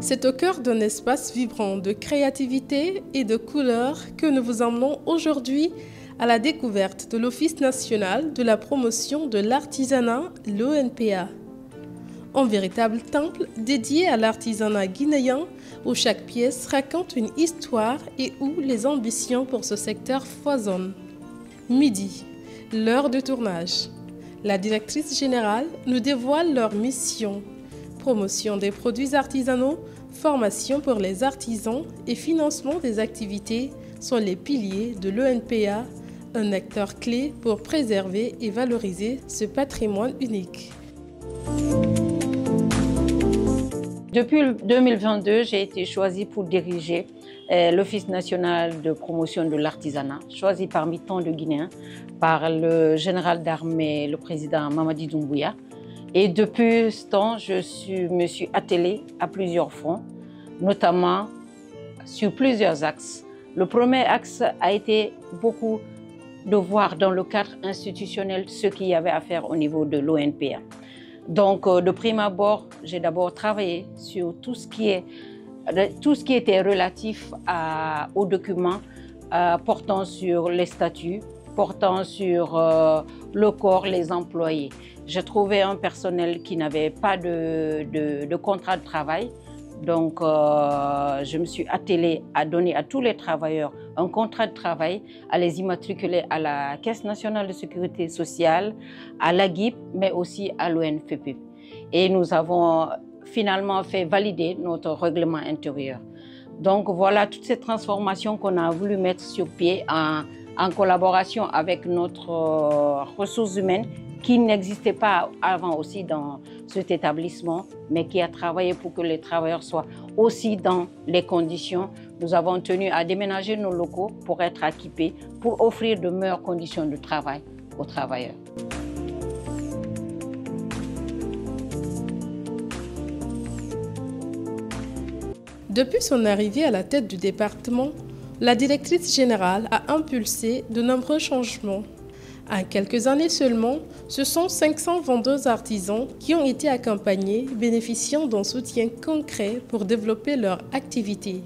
C'est au cœur d'un espace vibrant de créativité et de couleurs que nous vous emmenons aujourd'hui à la découverte de l'Office national de la promotion de l'artisanat, l'ONPA. Un véritable temple dédié à l'artisanat guinéen où chaque pièce raconte une histoire et où les ambitions pour ce secteur foisonnent. Midi, l'heure de tournage. La directrice générale nous dévoile leur mission. Promotion des produits artisanaux, formation pour les artisans et financement des activités sont les piliers de l'ONPA, un acteur clé pour préserver et valoriser ce patrimoine unique. Depuis 2022, j'ai été choisie pour diriger l'Office national de promotion de l'artisanat, choisi parmi tant de Guinéens par le général d'armée, le président Mamadi Doumbouya. Et depuis ce temps, me suis attelée à plusieurs fronts, notamment sur plusieurs axes. Le premier axe a été beaucoup de voir dans le cadre institutionnel ce qu'il y avait à faire au niveau de l'ONPA. Donc, de prime abord, j'ai d'abord travaillé sur tout ce qui était relatif aux documents portant sur les statuts, portant sur le corps, les employés. J'ai trouvé un personnel qui n'avait pas de contrat de travail. Donc, je me suis attelée à donner à tous les travailleurs un contrat de travail, à les immatriculer à la Caisse nationale de sécurité sociale, à l'AGIP, mais aussi à l'ONFP. Et nous avons finalement fait valider notre règlement intérieur. Donc, voilà toutes ces transformations qu'on a voulu mettre sur pied en collaboration avec notre ressources humaines qui n'existait pas avant aussi dans cet établissement, mais qui a travaillé pour que les travailleurs soient aussi dans les conditions. Nous avons tenu à déménager nos locaux pour être équipés, pour offrir de meilleures conditions de travail aux travailleurs. Depuis son arrivée à la tête du département, la directrice générale a impulsé de nombreux changements. En quelques années seulement, ce sont 522 artisans qui ont été accompagnés, bénéficiant d'un soutien concret pour développer leur activité.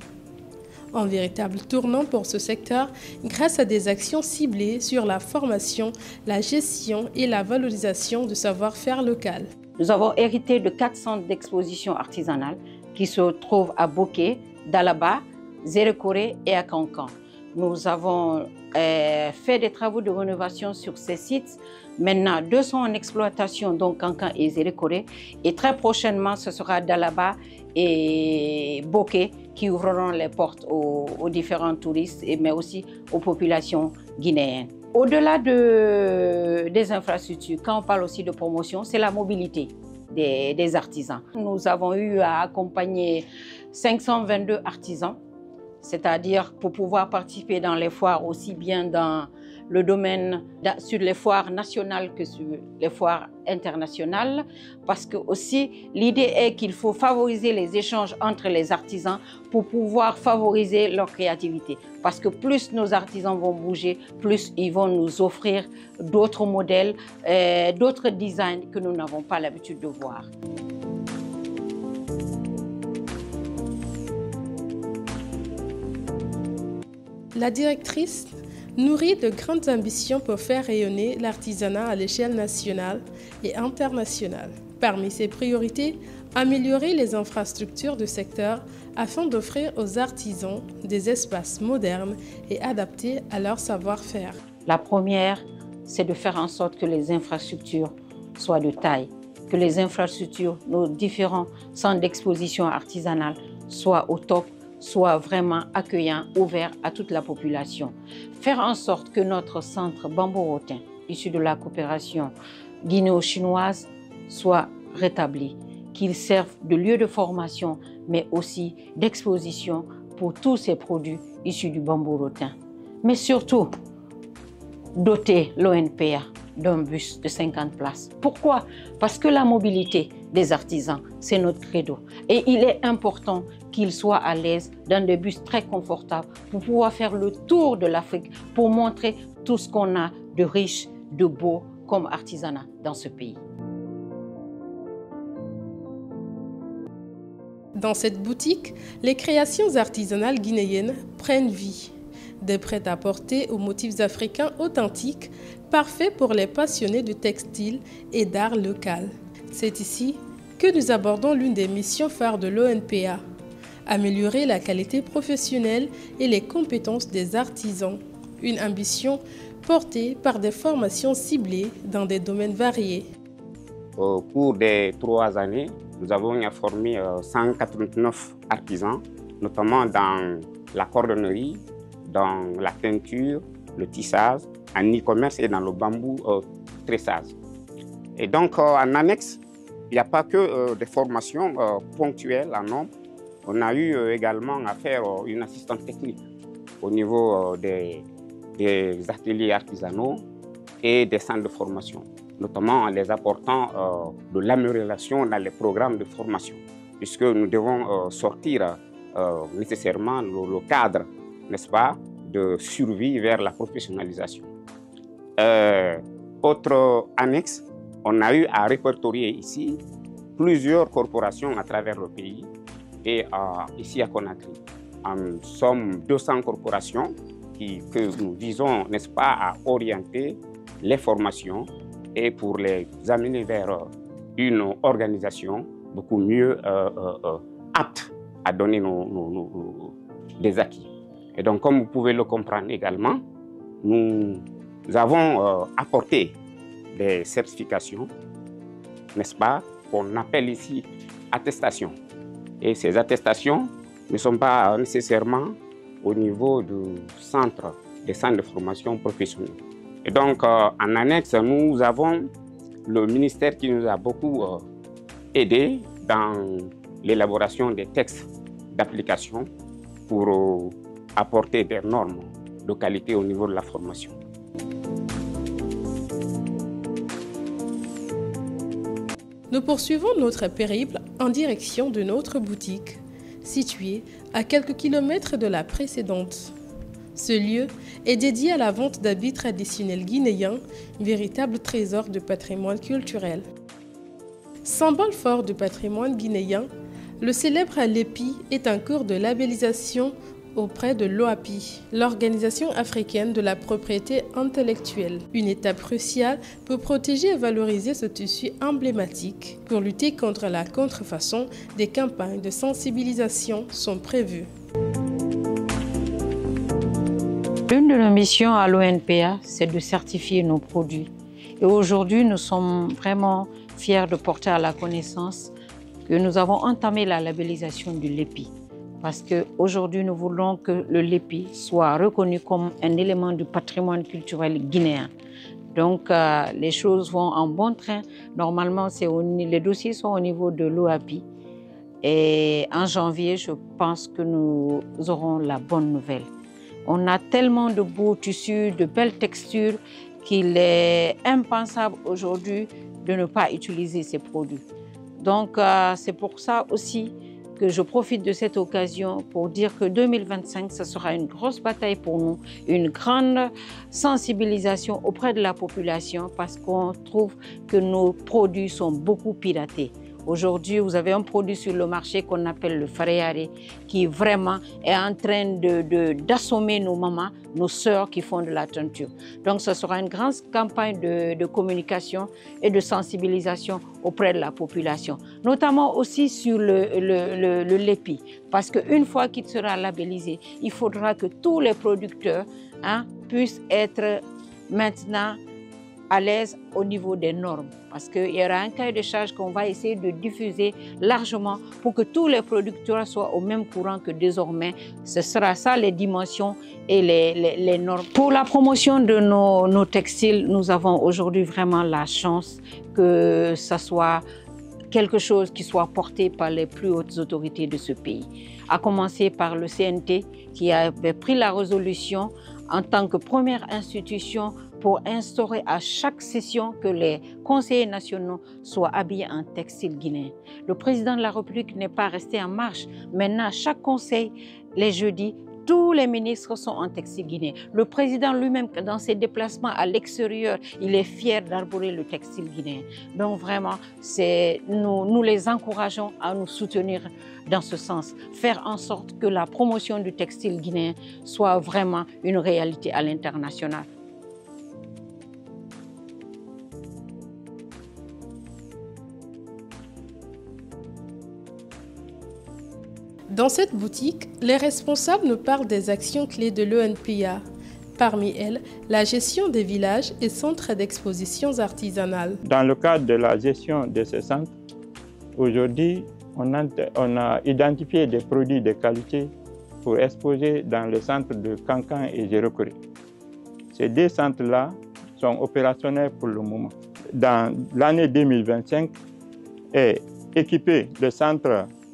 Un véritable tournant pour ce secteur grâce à des actions ciblées sur la formation, la gestion et la valorisation du savoir-faire local. Nous avons hérité de 4 centres d'exposition artisanale qui se trouvent à Boké, Dalaba, Zérekoré et à Kankan. Nous avons fait des travaux de rénovation sur ces sites. Maintenant, 2 sont en exploitation, donc Kankan et Zérekoré. Et très prochainement, ce sera Dalaba et Boké qui ouvriront les portes aux différents touristes, mais aussi aux populations guinéennes. Au-delà des infrastructures, quand on parle aussi de promotion, c'est la mobilité des artisans. Nous avons eu à accompagner 522 artisans, c'est-à-dire pour pouvoir participer dans les foires aussi bien dans le domaine sur les foires nationales que sur les foires internationales, parce que aussi l'idée est qu'il faut favoriser les échanges entre les artisans pour pouvoir favoriser leur créativité. Parce que plus nos artisans vont bouger, plus ils vont nous offrir d'autres modèles, d'autres designs que nous n'avons pas l'habitude de voir. La directrice nourrit de grandes ambitions pour faire rayonner l'artisanat à l'échelle nationale et internationale. Parmi ses priorités, améliorer les infrastructures du secteur afin d'offrir aux artisans des espaces modernes et adaptés à leur savoir-faire. La première, c'est de faire en sorte que les infrastructures soient de taille, que les infrastructures, nos différents centres d'exposition artisanale soient au top, soit vraiment accueillant, ouvert à toute la population. Faire en sorte que notre centre Bamborotin, issu de la coopération guinéo-chinoise, soit rétabli, qu'il serve de lieu de formation, mais aussi d'exposition pour tous ces produits issus du Bamborotin. Mais surtout, doter l'ONPA d'un bus de 50 places. Pourquoi? Parce que la mobilité des artisans, c'est notre credo. Et il est important qu'ils soient à l'aise dans des bus très confortables pour pouvoir faire le tour de l'Afrique, pour montrer tout ce qu'on a de riche, de beau comme artisanat dans ce pays. Dans cette boutique, les créations artisanales guinéennes prennent vie. Des prêt-à-porter aux motifs africains authentiques, parfaits pour les passionnés de textile et d'art local. C'est ici que nous abordons l'une des missions phares de l'ONPA, améliorer la qualité professionnelle et les compétences des artisans. Une ambition portée par des formations ciblées dans des domaines variés. Au cours des 3 années, nous avons formé 189 artisans, notamment dans la cordonnerie, dans la teinture, le tissage, en e-commerce et dans le bambou tressage. Et donc, en annexe, il n'y a pas que des formations ponctuelles en nombre. On a eu également à faire une assistante technique au niveau des ateliers artisanaux et des centres de formation, notamment en les apportant de l'amélioration dans les programmes de formation, puisque nous devons sortir nécessairement le cadre, n'est-ce pas, de survie vers la professionnalisation. Autre annexe, on a eu à répertorier ici plusieurs corporations à travers le pays et ici à Conakry. En somme 200 corporations que nous visons, n'est-ce pas, à orienter les formations et pour les amener vers une organisation beaucoup mieux apte à donner des acquis. Et donc, comme vous pouvez le comprendre également, nous avons apporté des certifications, n'est-ce pas, qu'on appelle ici attestations. Et ces attestations ne sont pas nécessairement au niveau des centres de formation professionnelle. Et donc, en annexe, nous avons le ministère qui nous a beaucoup aidé dans l'élaboration des textes d'application pour apporter des normes de qualité au niveau de la formation. Nous poursuivons notre périple en direction de notre boutique, située à quelques kilomètres de la précédente. Ce lieu est dédié à la vente d'habits traditionnels guinéens, véritable trésor de patrimoine culturel. Symbole fort du patrimoine guinéen, le célèbre Lépi est en cours de labellisation auprès de l'OAPI, l'Organisation africaine de la propriété intellectuelle. Une étape cruciale pour protéger et valoriser ce tissu emblématique. Pour lutter contre la contrefaçon, des campagnes de sensibilisation sont prévues. L'une de nos missions à l'ONPA, c'est de certifier nos produits. Et aujourd'hui, nous sommes vraiment fiers de porter à la connaissance que nous avons entamé la labellisation du Lépi. Parce qu'aujourd'hui, nous voulons que le Lépi soit reconnu comme un élément du patrimoine culturel guinéen. Donc, les choses vont en bon train. Normalement, les dossiers sont au niveau de l'OAPI. Et en janvier, je pense que nous aurons la bonne nouvelle. On a tellement de beaux tissus, de belles textures, qu'il est impensable aujourd'hui de ne pas utiliser ces produits. Donc, c'est pour ça aussi que je profite de cette occasion pour dire que 2025, ce sera une grosse bataille pour nous, une grande sensibilisation auprès de la population parce qu'on trouve que nos produits sont beaucoup piratés. Aujourd'hui, vous avez un produit sur le marché qu'on appelle le faréaré qui vraiment est en train d'assommer nos mamans, nos sœurs qui font de la teinture. Donc, ce sera une grande campagne de communication et de sensibilisation auprès de la population, notamment aussi sur le Lépi. Parce qu'une fois qu'il sera labellisé, il faudra que tous les producteurs puissent être maintenant à l'aise au niveau des normes. Parce qu'il y aura un cahier de charge qu'on va essayer de diffuser largement pour que tous les producteurs soient au même courant que désormais. Ce sera ça les dimensions et les normes. Pour la promotion de nos textiles, nous avons aujourd'hui vraiment la chance que ça soit quelque chose qui soit porté par les plus hautes autorités de ce pays. À commencer par le CNT qui avait pris la résolution en tant que première institution pour instaurer à chaque session que les conseillers nationaux soient habillés en textile guinéen. Le président de la République n'est pas resté en marche. Maintenant, chaque conseil, les jeudis, Tous les ministres sont en textile guinéen. Le président lui-même, dans ses déplacements à l'extérieur, il est fier d'arborer le textile guinéen. Donc vraiment, nous les encourageons à nous soutenir dans ce sens. Faire en sorte que la promotion du textile guinéen soit vraiment une réalité à l'international. Dans cette boutique, les responsables nous parlent des actions clés de l'ONPA. Parmi elles, la gestion des villages et centres d'expositions artisanales. Dans le cadre de la gestion de ces centres, aujourd'hui, on a identifié des produits de qualité pour exposer dans le centre de Kankan et Djerekoré. Ces deux centres-là sont opérationnels pour le moment. Dans l'année 2025, est équipé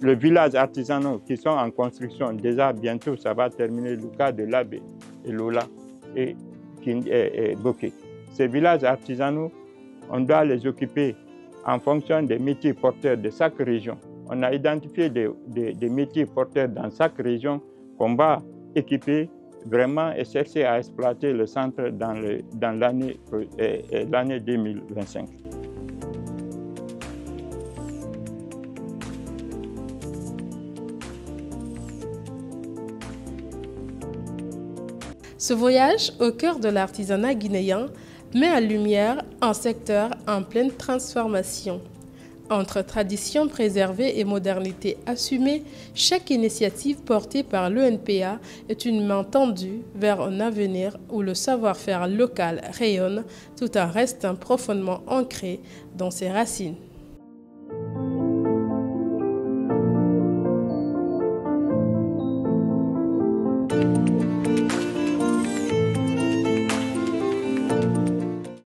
le village artisanaux qui sont en construction. Déjà, bientôt, ça va terminer le cas de l'Abbé et Lola et Boké. Ces villages artisanaux, on doit les occuper en fonction des métiers porteurs de chaque région. On a identifié des métiers porteurs dans chaque région qu'on va équiper vraiment et chercher à exploiter le centre dans l'année 2025. Ce voyage au cœur de l'artisanat guinéen met en lumière un secteur en pleine transformation. Entre tradition préservée et modernité assumée, chaque initiative portée par l'ONPA est une main tendue vers un avenir où le savoir-faire local rayonne tout en restant profondément ancré dans ses racines.